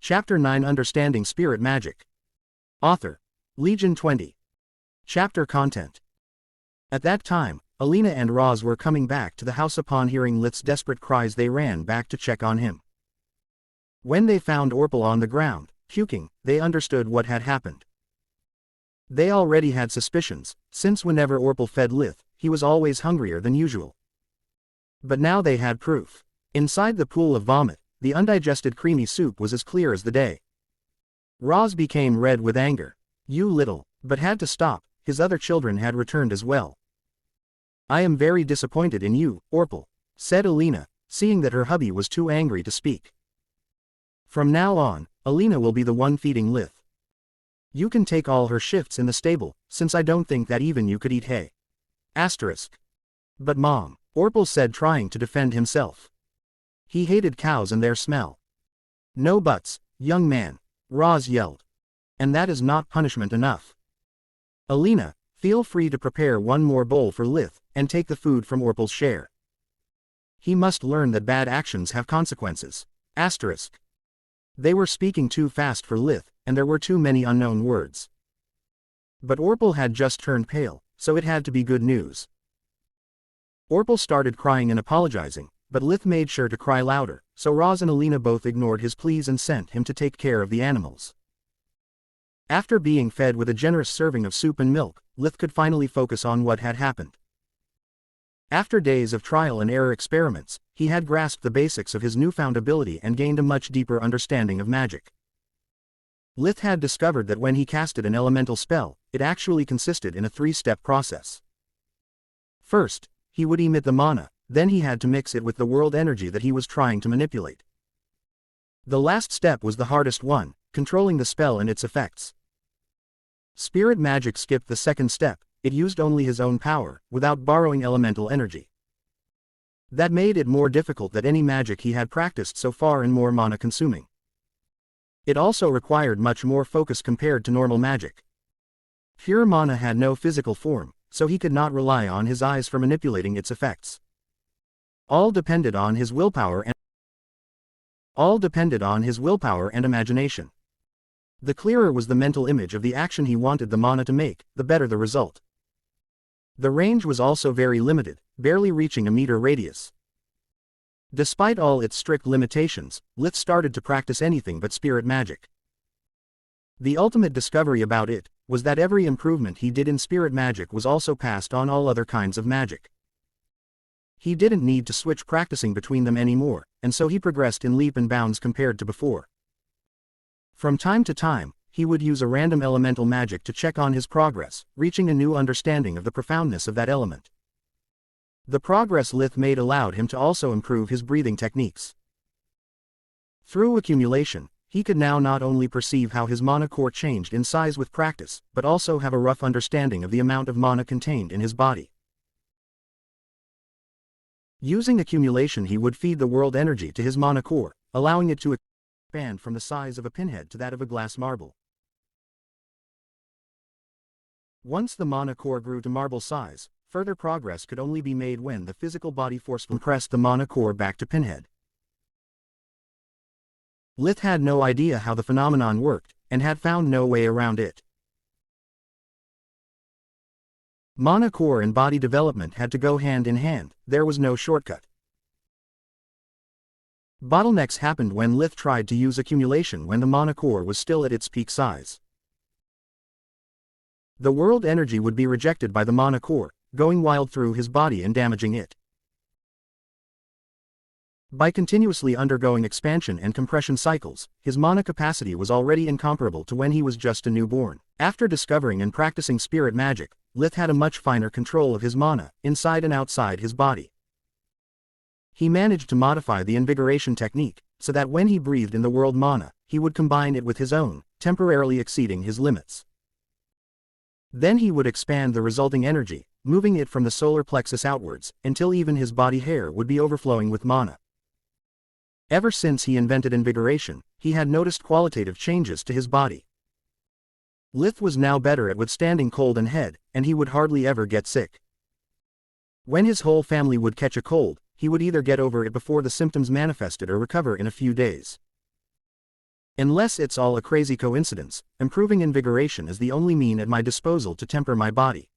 Chapter 9 Understanding Spirit Magic. Author. Legion 20. Chapter Content. At that time, Alina and Roz were coming back to the house. Upon hearing Lith's desperate cries, they ran back to check on him. When they found Orpal on the ground, puking, they understood what had happened. They already had suspicions, since whenever Orpal fed Lith, he was always hungrier than usual. But now they had proof. Inside the pool of vomit, the undigested creamy soup was as clear as the day. Roz became red with anger. "You little," but had to stop, his other children had returned as well. "I am very disappointed in you, Orpal," said Alina, seeing that her hubby was too angry to speak. "From now on, Alina will be the one feeding Lith. You can take all her shifts in the stable, since I don't think that even you could eat hay." "But Mom," Orpal said, trying to defend himself. He hated cows and their smell. "No buts, young man," Roz yelled. "And that is not punishment enough. Alina, feel free to prepare one more bowl for Lith, and take the food from Orpal's share. He must learn that bad actions have consequences." They were speaking too fast for Lith, and there were too many unknown words. But Orpal had just turned pale, so it had to be good news. Orpal started crying and apologizing, but Lith made sure to cry louder, so Roz and Alina both ignored his pleas and sent him to take care of the animals. After being fed with a generous serving of soup and milk, Lith could finally focus on what had happened. After days of trial and error experiments, he had grasped the basics of his newfound ability and gained a much deeper understanding of magic. Lith had discovered that when he casted an elemental spell, it actually consisted in a three-step process. First, he would emit the mana, then he had to mix it with the world energy that he was trying to manipulate. The last step was the hardest one, controlling the spell and its effects. Spirit magic skipped the second step. It used only his own power, without borrowing elemental energy. That made it more difficult than any magic he had practiced so far and more mana-consuming. It also required much more focus compared to normal magic. Pure mana had no physical form, so he could not rely on his eyes for manipulating its effects. All depended on his willpower and imagination. The clearer was the mental image of the action he wanted the mana to make, the better the result. The range was also very limited, barely reaching a meter radius. Despite all its strict limitations, Lith started to practice anything but spirit magic. The ultimate discovery about it was that every improvement he did in spirit magic was also passed on all other kinds of magic. He didn't need to switch practicing between them anymore, and so he progressed in leap and bounds compared to before. From time to time, he would use a random elemental magic to check on his progress, reaching a new understanding of the profoundness of that element. The progress Lith made allowed him to also improve his breathing techniques. Through accumulation, he could now not only perceive how his mana core changed in size with practice, but also have a rough understanding of the amount of mana contained in his body. Using accumulation, he would feed the world energy to his mana core, allowing it to expand from the size of a pinhead to that of a glass marble. Once the mana core grew to marble size, further progress could only be made when the physical body forcefully pressed the mana core back to pinhead. Lith had no idea how the phenomenon worked, and had found no way around it. Mana core and body development had to go hand in hand, there was no shortcut. Bottlenecks happened when Lith tried to use accumulation when the mana core was still at its peak size. The world energy would be rejected by the mana core, going wild through his body and damaging it. By continuously undergoing expansion and compression cycles, his mana capacity was already incomparable to when he was just a newborn. After discovering and practicing spirit magic, Lith had a much finer control of his mana, inside and outside his body. He managed to modify the invigoration technique, so that when he breathed in the world mana, he would combine it with his own, temporarily exceeding his limits. Then he would expand the resulting energy, moving it from the solar plexus outwards, until even his body hair would be overflowing with mana. Ever since he invented invigoration, he had noticed qualitative changes to his body. Lith was now better at withstanding cold and head, and he would hardly ever get sick. When his whole family would catch a cold, he would either get over it before the symptoms manifested or recover in a few days. Unless it's all a crazy coincidence, improving invigoration is the only mean at my disposal to temper my body.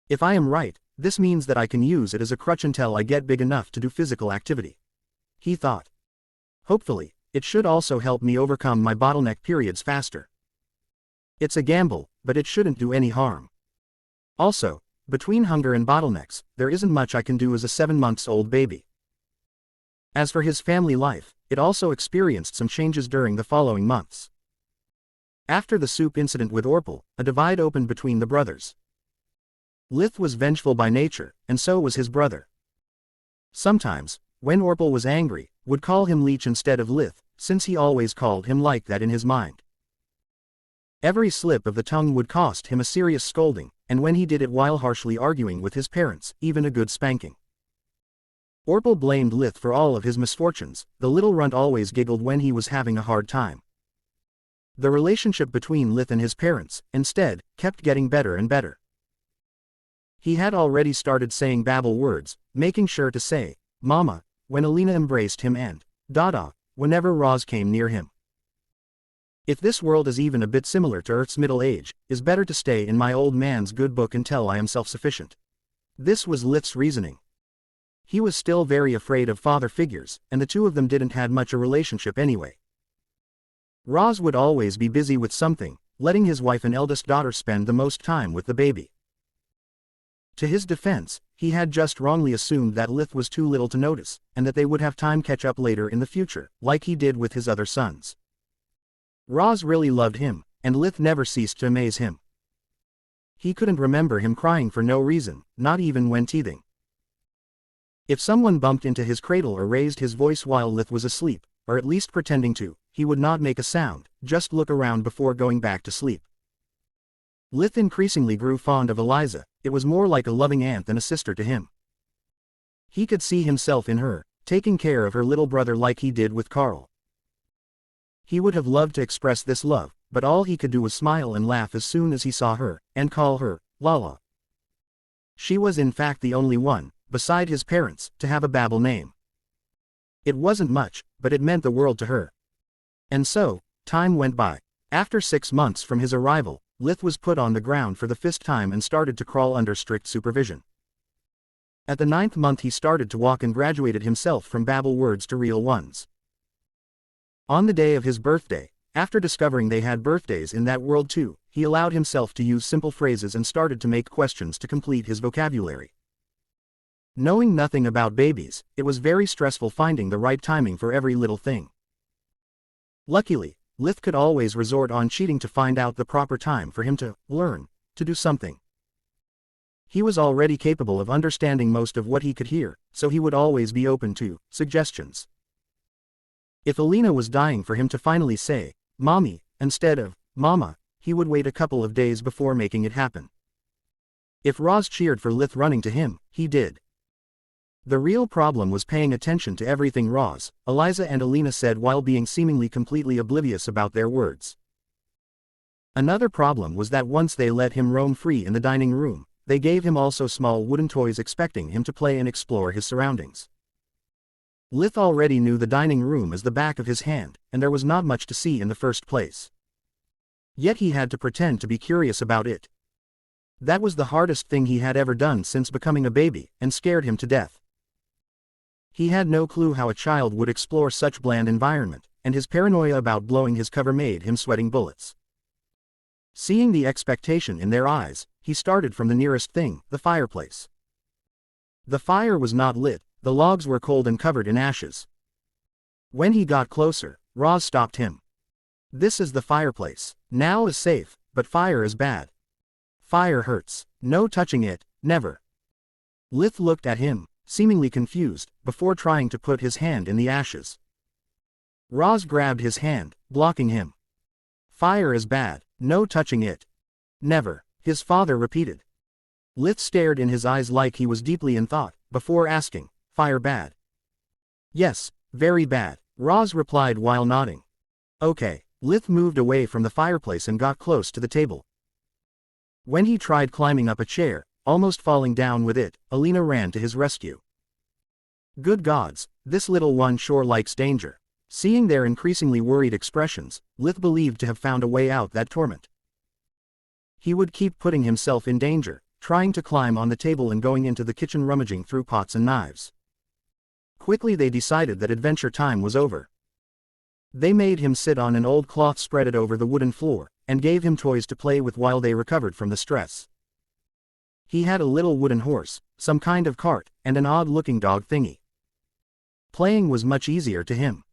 If I am right, this means that I can use it as a crutch until I get big enough to do physical activity. He thought. Hopefully, it should also help me overcome my bottleneck periods faster. It's a gamble, but it shouldn't do any harm. Also, between hunger and bottlenecks, there isn't much I can do as a 7-month-old baby. As for his family life, it also experienced some changes during the following months. After the soup incident with Orpal, a divide opened between the brothers. Lith was vengeful by nature, and so was his brother. Sometimes, when Orpal was angry, would call him Leech instead of Lith, since he always called him like that in his mind. Every slip of the tongue would cost him a serious scolding, and when he did it while harshly arguing with his parents, even a good spanking. Orpal blamed Lith for all of his misfortunes. The little runt always giggled when he was having a hard time. The relationship between Lith and his parents, instead, kept getting better and better. He had already started saying babble words, making sure to say, Mama, when Alina embraced him and, Dada, whenever Roz came near him. If this world is even a bit similar to Earth's middle age, is better to stay in my old man's good book until I am self-sufficient. This was Lith's reasoning. He was still very afraid of father figures, and the two of them didn't had much a relationship anyway. Roz would always be busy with something, letting his wife and eldest daughter spend the most time with the baby. To his defense, he had just wrongly assumed that Lith was too little to notice, and that they would have time catch up later in the future, like he did with his other sons. Roz really loved him, and Lith never ceased to amaze him. He couldn't remember him crying for no reason, not even when teething. If someone bumped into his cradle or raised his voice while Lith was asleep, or at least pretending to, he would not make a sound, just look around before going back to sleep. Lith increasingly grew fond of Eliza. It was more like a loving aunt than a sister to him. He could see himself in her, taking care of her little brother like he did with Carl. He would have loved to express this love, but all he could do was smile and laugh as soon as he saw her, and call her, Lala. She was in fact the only one, beside his parents, to have a babble name. It wasn't much, but it meant the world to her. And so, time went by. After 6 months from his arrival, Lith was put on the ground for the 5th time and started to crawl under strict supervision. At the 9th month he started to walk and graduated himself from babble words to real ones. On the day of his birthday, after discovering they had birthdays in that world too, he allowed himself to use simple phrases and started to make questions to complete his vocabulary. Knowing nothing about babies, it was very stressful finding the right timing for every little thing. Luckily, Lith could always resort on cheating to find out the proper time for him to learn to do something. He was already capable of understanding most of what he could hear, so he would always be open to suggestions. If Alina was dying for him to finally say, Mommy, instead of Mama, he would wait a couple of days before making it happen. If Roz cheered for Lith running to him, he did. The real problem was paying attention to everything Roz, Eliza and Alina said while being seemingly completely oblivious about their words. Another problem was that once they let him roam free in the dining room, they gave him also small wooden toys expecting him to play and explore his surroundings. Lith already knew the dining room as the back of his hand, and there was not much to see in the first place. Yet he had to pretend to be curious about it. That was the hardest thing he had ever done since becoming a baby, and scared him to death. He had no clue how a child would explore such bland environment, and his paranoia about blowing his cover made him sweating bullets. Seeing the expectation in their eyes, he started from the nearest thing, the fireplace. The fire was not lit, the logs were cold and covered in ashes. When he got closer, Roz stopped him. This is the fireplace. Now is safe, but fire is bad. Fire hurts. No touching it, never. Lith looked at him, seemingly confused, before trying to put his hand in the ashes. Roz grabbed his hand, blocking him. Fire is bad, no touching it. Never, his father repeated. Lith stared in his eyes like he was deeply in thought, before asking, Fire bad? Yes, very bad, Roz replied while nodding. Okay. Lith moved away from the fireplace and got close to the table. When he tried climbing up a chair, almost falling down with it, Alina ran to his rescue. Good gods, this little one sure likes danger. Seeing their increasingly worried expressions, Lith believed to have found a way out that torment. He would keep putting himself in danger, trying to climb on the table and going into the kitchen rummaging through pots and knives. Quickly they decided that adventure time was over. They made him sit on an old cloth spreaded over the wooden floor, and gave him toys to play with while they recovered from the stress. He had a little wooden horse, some kind of cart, and an odd-looking dog thingy. Playing was much easier to him.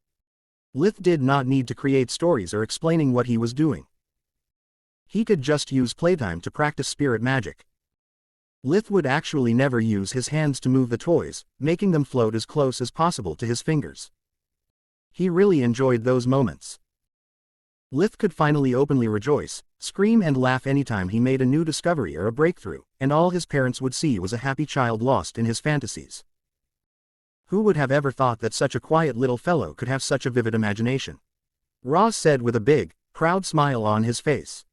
Lith did not need to create stories or explaining what he was doing. He could just use playtime to practice spirit magic. Lith would actually never use his hands to move the toys, making them float as close as possible to his fingers. He really enjoyed those moments. Lith could finally openly rejoice, scream and laugh anytime he made a new discovery or a breakthrough, and all his parents would see was a happy child lost in his fantasies. Who would have ever thought that such a quiet little fellow could have such a vivid imagination? Roz said with a big, proud smile on his face.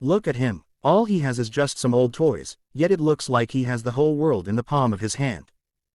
Look at him, all he has is just some old toys, yet it looks like he has the whole world in the palm of his hand.